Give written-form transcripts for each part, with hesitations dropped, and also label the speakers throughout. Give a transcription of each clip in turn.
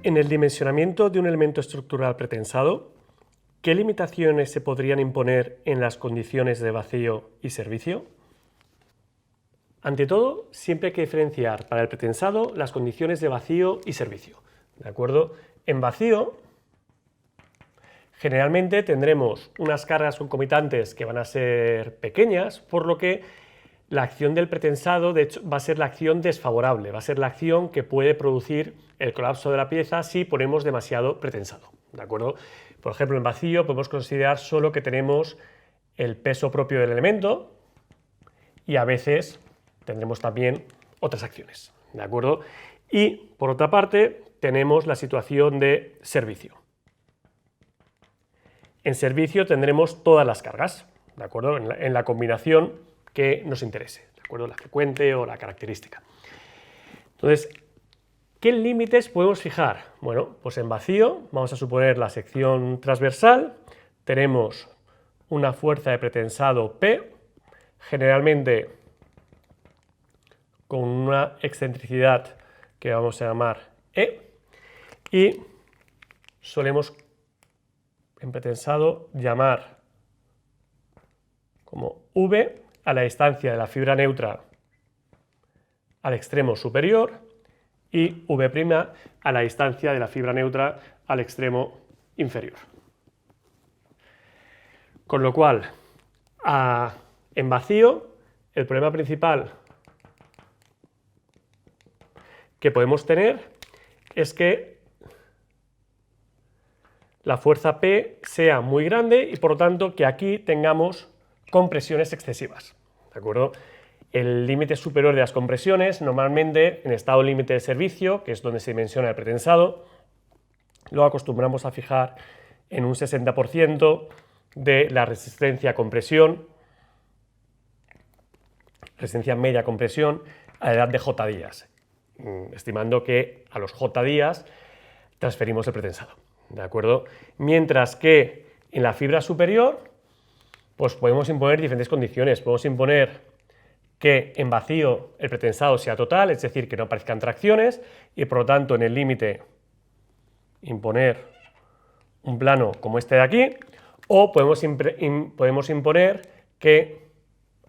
Speaker 1: En el dimensionamiento de un elemento estructural pretensado, ¿qué limitaciones se podrían imponer en las condiciones de vacío y servicio? Ante todo, siempre hay que diferenciar para el pretensado las condiciones de vacío y servicio. ¿De acuerdo? En vacío, generalmente tendremos unas cargas concomitantes que van a ser pequeñas, por lo que la acción del pretensado, de hecho, va a ser la acción desfavorable, va a ser la acción que puede producir el colapso de la pieza si ponemos demasiado pretensado. ¿De acuerdo? Por ejemplo, en vacío podemos considerar solo que tenemos el peso propio del elemento y a veces tendremos también otras acciones. ¿De acuerdo? Y, por otra parte, tenemos la situación de servicio. En servicio tendremos todas las cargas, ¿de acuerdo? En la combinación que nos interese, ¿de acuerdo? La frecuente o la característica. Entonces, ¿qué límites podemos fijar? Bueno, pues en vacío vamos a suponer la sección transversal, tenemos una fuerza de pretensado P, generalmente con una excentricidad que vamos a llamar E, y solemos en pretensado llamar como V a la distancia de la fibra neutra al extremo superior y V' a la distancia de la fibra neutra al extremo inferior. Con lo cual, en vacío, el problema principal que podemos tener es que la fuerza P sea muy grande y por lo tanto que aquí tengamos compresiones excesivas. ¿De acuerdo? El límite superior de las compresiones, normalmente en estado límite de servicio, que es donde se dimensiona el pretensado, lo acostumbramos a fijar en un 60% de la resistencia a compresión, resistencia media a compresión, a la edad de J días, estimando que a los J días transferimos el pretensado. ¿De acuerdo? Mientras que en la fibra superior, pues podemos imponer diferentes condiciones. Podemos imponer que en vacío el pretensado sea total, es decir, que no aparezcan tracciones, y por lo tanto en el límite imponer un plano como este de aquí, o podemos imponer que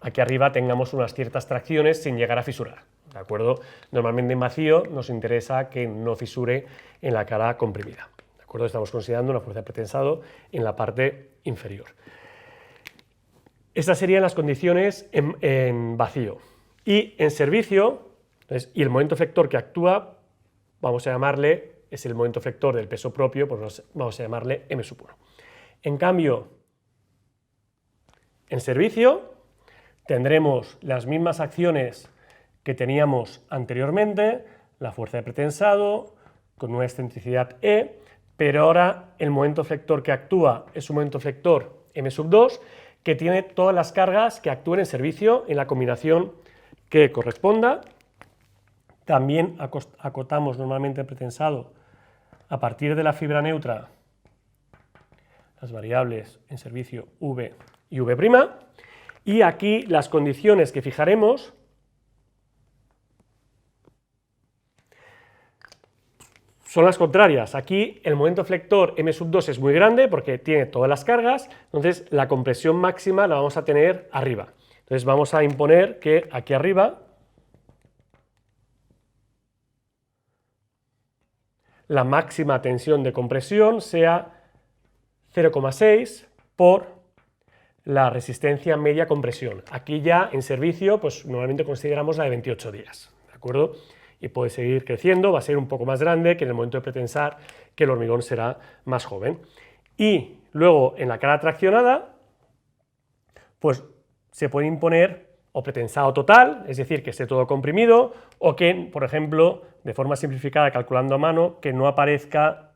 Speaker 1: aquí arriba tengamos unas ciertas tracciones sin llegar a fisurar. ¿De acuerdo? Normalmente en vacío nos interesa que no fisure en la cara comprimida. ¿De acuerdo? Estamos considerando una fuerza de pretensado en la parte inferior. Estas serían las condiciones en vacío. Y en servicio, entonces, y el momento flector que actúa, vamos a llamarle, es el momento flector del peso propio, pues vamos a llamarle M1. En cambio, en servicio tendremos las mismas acciones que teníamos anteriormente, la fuerza de pretensado con una excentricidad E, pero ahora el momento flector que actúa es un momento flector M2 que tiene todas las cargas que actúen en servicio en la combinación que corresponda. También acotamos normalmente el pretensado a partir de la fibra neutra las variables en servicio V y V', y aquí las condiciones que fijaremos son las contrarias. Aquí el momento flector M2 es muy grande porque tiene todas las cargas, entonces la compresión máxima la vamos a tener arriba. Entonces vamos a imponer que aquí arriba la máxima tensión de compresión sea 0,6 por la resistencia media compresión. Aquí ya en servicio pues normalmente consideramos la de 28 días, ¿de acuerdo? Y puede seguir creciendo, va a ser un poco más grande que en el momento de pretensar que el hormigón será más joven. Y luego en la cara traccionada pues se puede imponer o pretensado total, es decir, que esté todo comprimido, o que, por ejemplo, de forma simplificada, calculando a mano, que no aparezca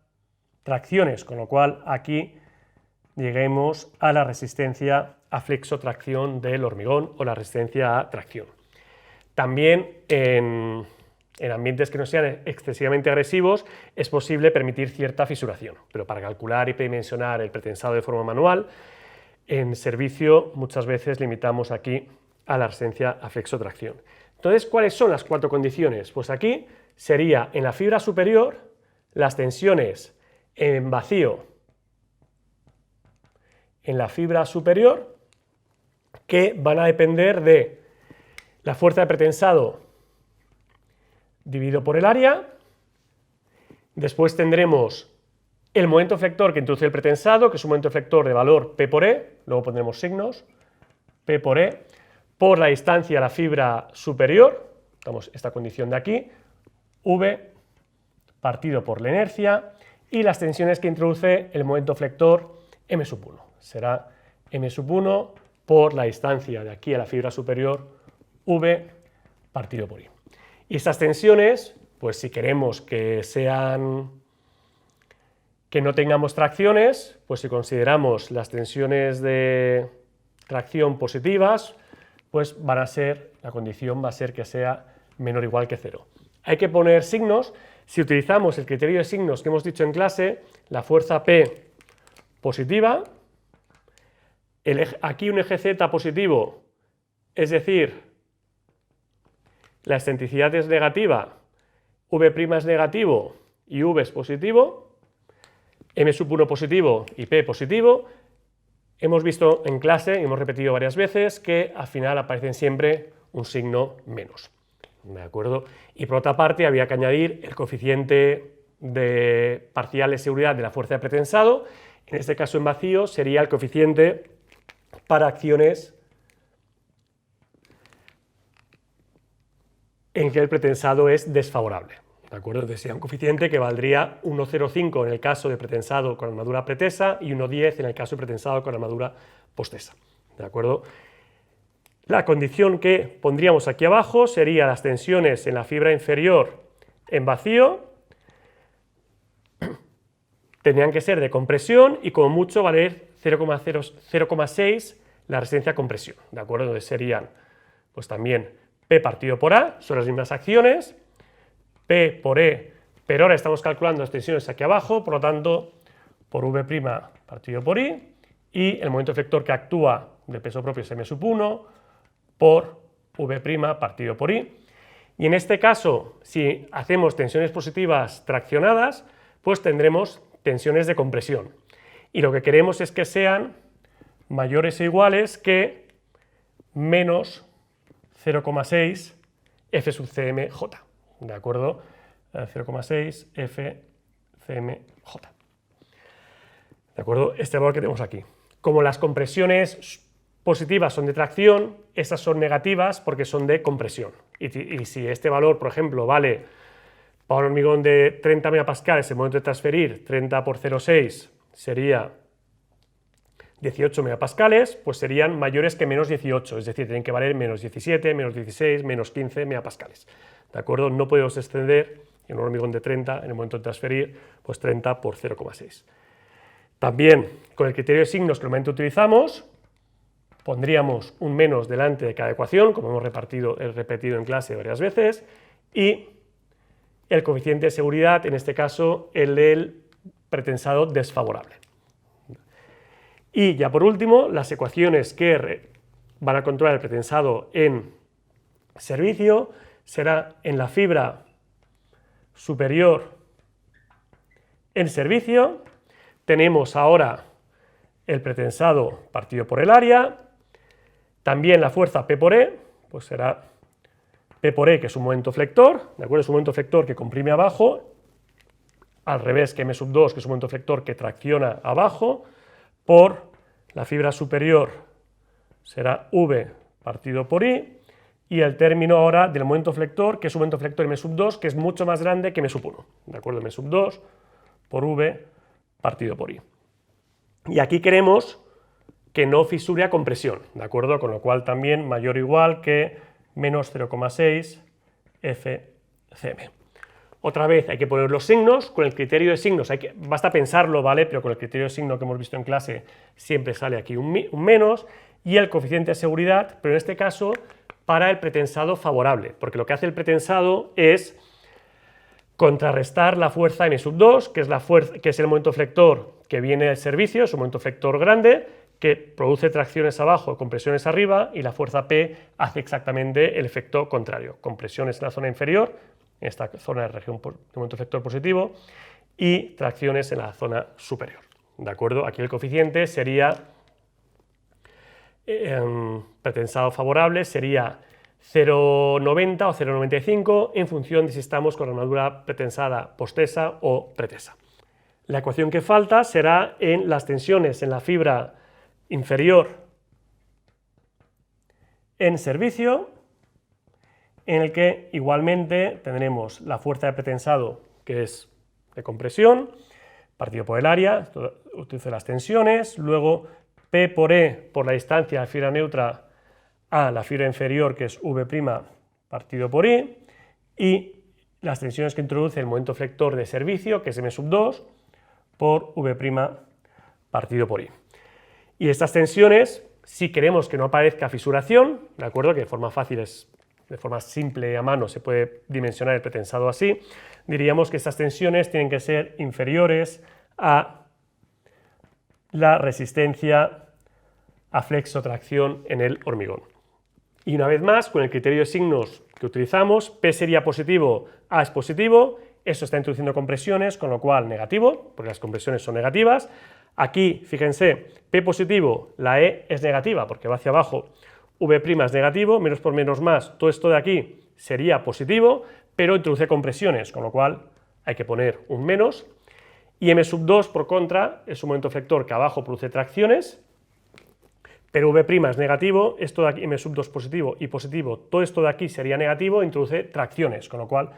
Speaker 1: tracciones, con lo cual aquí lleguemos a la resistencia a flexotracción del hormigón o la resistencia a tracción. También en ambientes que no sean excesivamente agresivos es posible permitir cierta fisuración, pero para calcular y dimensionar el pretensado de forma manual, en servicio muchas veces limitamos aquí a la resistencia a flexotracción. Entonces, ¿cuáles son las cuatro condiciones? Pues aquí sería en la fibra superior las tensiones en vacío en la fibra superior, que van a depender de la fuerza de pretensado dividido por el área. Después tendremos el momento efector que introduce el pretensado, que es un momento efector de valor P por E, luego pondremos signos, P por E, por la distancia a la fibra superior, damos esta condición de aquí, V partido por la inercia, y las tensiones que introduce el momento flector M sub 1. Será M sub 1 por la distancia de aquí a la fibra superior, V partido por I. Y estas tensiones, pues si queremos que no tengamos tracciones, pues si consideramos las tensiones de tracción positivas, pues la condición va a ser que sea menor o igual que 0. Hay que poner signos. Si utilizamos el criterio de signos que hemos dicho en clase, la fuerza P positiva, aquí un eje Z positivo, es decir, la excentricidad es negativa, V' es negativo y V es positivo, M sub 1 positivo y P positivo. Hemos visto en clase, y hemos repetido varias veces, que al final aparecen siempre un signo menos. ¿De acuerdo? Y por otra parte había que añadir el coeficiente de parcial de seguridad de la fuerza de pretensado. En este caso en vacío sería el coeficiente para acciones en que el pretensado es desfavorable. ¿De acuerdo? Entonces sería un coeficiente que valdría 1,05 en el caso de pretensado con armadura pretesa y 1,10 en el caso de pretensado con armadura postesa. ¿De acuerdo? La condición que pondríamos aquí abajo sería las tensiones en la fibra inferior en vacío tenían que ser de compresión y como mucho valer 0,6 la resistencia a compresión. ¿De acuerdo? Entonces serían pues también P partido por A, son las mismas acciones, P por E, pero ahora estamos calculando las tensiones aquí abajo, por lo tanto, por V' partido por I, y el momento efector que actúa del peso propio es M sub 1, por V' partido por I. Y en este caso, si hacemos tensiones positivas traccionadas, pues tendremos tensiones de compresión. Y lo que queremos es que sean mayores o iguales que menos 0,6 F sub CMJ. ¿De acuerdo? 0,6 F CMJ. ¿De acuerdo? Este valor que tenemos aquí. Como las compresiones positivas son de tracción, estas son negativas porque son de compresión. Y si este valor, por ejemplo, vale para un hormigón de 30 megapascales, el momento de transferir 30 por 0,6 sería 18 megapascales, pues serían mayores que menos 18, es decir, tienen que valer menos 17, menos 16, menos 15 megapascales. ¿De acuerdo? No podemos extender en un hormigón de 30, en el momento de transferir, pues 30 por 0,6. También, con el criterio de signos que normalmente utilizamos, pondríamos un menos delante de cada ecuación, como hemos repetido en clase varias veces, y el coeficiente de seguridad, en este caso, el del pretensado desfavorable. Y ya por último, las ecuaciones que van a controlar el pretensado en servicio será en la fibra superior en servicio. Tenemos ahora el pretensado partido por el área, también la fuerza P por E, pues será P por E, que es un momento flector, ¿de acuerdo? Es un momento flector que comprime abajo, al revés que M sub 2, que es un momento flector que tracciona abajo, por la fibra superior será V partido por I, y el término ahora del momento flector, que es un momento flector M sub 2, que es mucho más grande que M sub 1, ¿de acuerdo? M sub 2 por V partido por I. Y aquí queremos que no fisure a compresión, ¿de acuerdo? Con lo cual también mayor o igual que menos 0,6 FCM. Otra vez hay que poner los signos, con el criterio de signos, basta pensarlo, ¿vale? Pero con el criterio de signo que hemos visto en clase siempre sale aquí un menos, y el coeficiente de seguridad, pero en este caso para el pretensado favorable, porque lo que hace el pretensado es contrarrestar la fuerza M sub 2, que es el momento flector que viene del servicio, es un momento flector grande, que produce tracciones abajo, compresiones arriba, y la fuerza P hace exactamente el efecto contrario, compresiones en la zona inferior, en esta zona de región de momento flector positivo, y tracciones en la zona superior. ¿De acuerdo? Aquí el coeficiente sería, pretensado favorable, sería 0,90 o 0,95 en función de si estamos con armadura pretensada postesa o pretesa. La ecuación que falta será en las tensiones en la fibra inferior en servicio, en el que igualmente tendremos la fuerza de pretensado, que es de compresión, partido por el área, utilizo las tensiones, luego P por E por la distancia de la fibra neutra a la fibra inferior, que es V' partido por I, y las tensiones que introduce el momento flector de servicio, que es M2, por V' partido por I. Y estas tensiones, si queremos que no aparezca fisuración, ¿de acuerdo? Que de forma fácil de forma simple a mano se puede dimensionar el pretensado así, diríamos que estas tensiones tienen que ser inferiores a la resistencia a flexotracción en el hormigón. Y una vez más, con el criterio de signos que utilizamos, P sería positivo, A es positivo, eso está introduciendo compresiones, con lo cual negativo, porque las compresiones son negativas. Aquí, fíjense, P positivo, la E es negativa, porque va hacia abajo, V' es negativo, menos por menos más, todo esto de aquí sería positivo, pero introduce compresiones, con lo cual hay que poner un menos. Y M2, por contra, es un momento flector que abajo produce tracciones, pero V' es negativo, esto de aquí, M2 positivo y positivo, todo esto de aquí sería negativo, introduce tracciones, con lo cual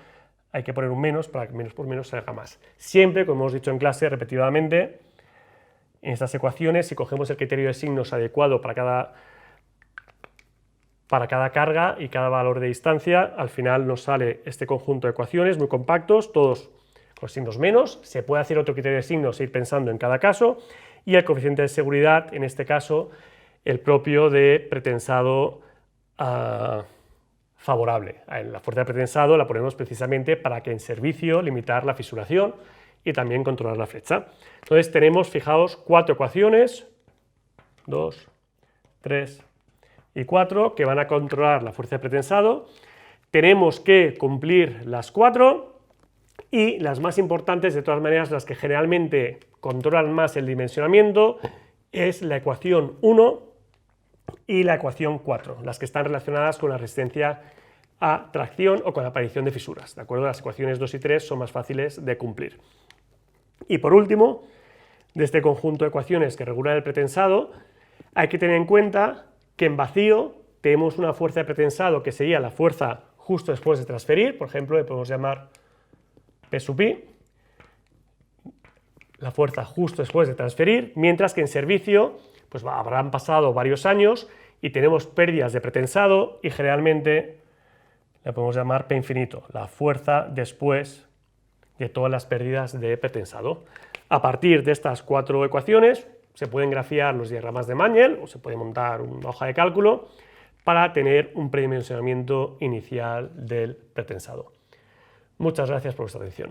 Speaker 1: hay que poner un menos para que menos por menos salga más. Siempre, como hemos dicho en clase repetidamente, en estas ecuaciones, si cogemos el criterio de signos adecuado para cada carga y cada valor de distancia, al final nos sale este conjunto de ecuaciones muy compactos, todos con signos menos. Se puede hacer otro criterio de signos e ir pensando en cada caso, y el coeficiente de seguridad, en este caso, el propio de pretensado favorable. La fuerza de pretensado la ponemos precisamente para que en servicio limitar la fisuración y también controlar la flecha. Entonces tenemos, fijaos, 4 ecuaciones, 2, 3 y 4, que van a controlar la fuerza de pretensado. Tenemos que cumplir las 4 y las más importantes, de todas maneras, las que generalmente controlan más el dimensionamiento, es la ecuación 1 y la ecuación 4, las que están relacionadas con la resistencia a tracción o con la aparición de fisuras, ¿de acuerdo? Las ecuaciones 2 y 3 son más fáciles de cumplir. Y por último, de este conjunto de ecuaciones que regulan el pretensado, hay que tener en cuenta que en vacío tenemos una fuerza de pretensado que sería la fuerza justo después de transferir, por ejemplo, le podemos llamar P sub I, la fuerza justo después de transferir, mientras que en servicio pues habrán pasado varios años y tenemos pérdidas de pretensado y generalmente le podemos llamar P infinito, la fuerza después de todas las pérdidas de pretensado. A partir de estas 4 ecuaciones se pueden grafiar los diagramas de Mañel o se puede montar una hoja de cálculo para tener un predimensionamiento inicial del pretensado. Muchas gracias por vuestra atención.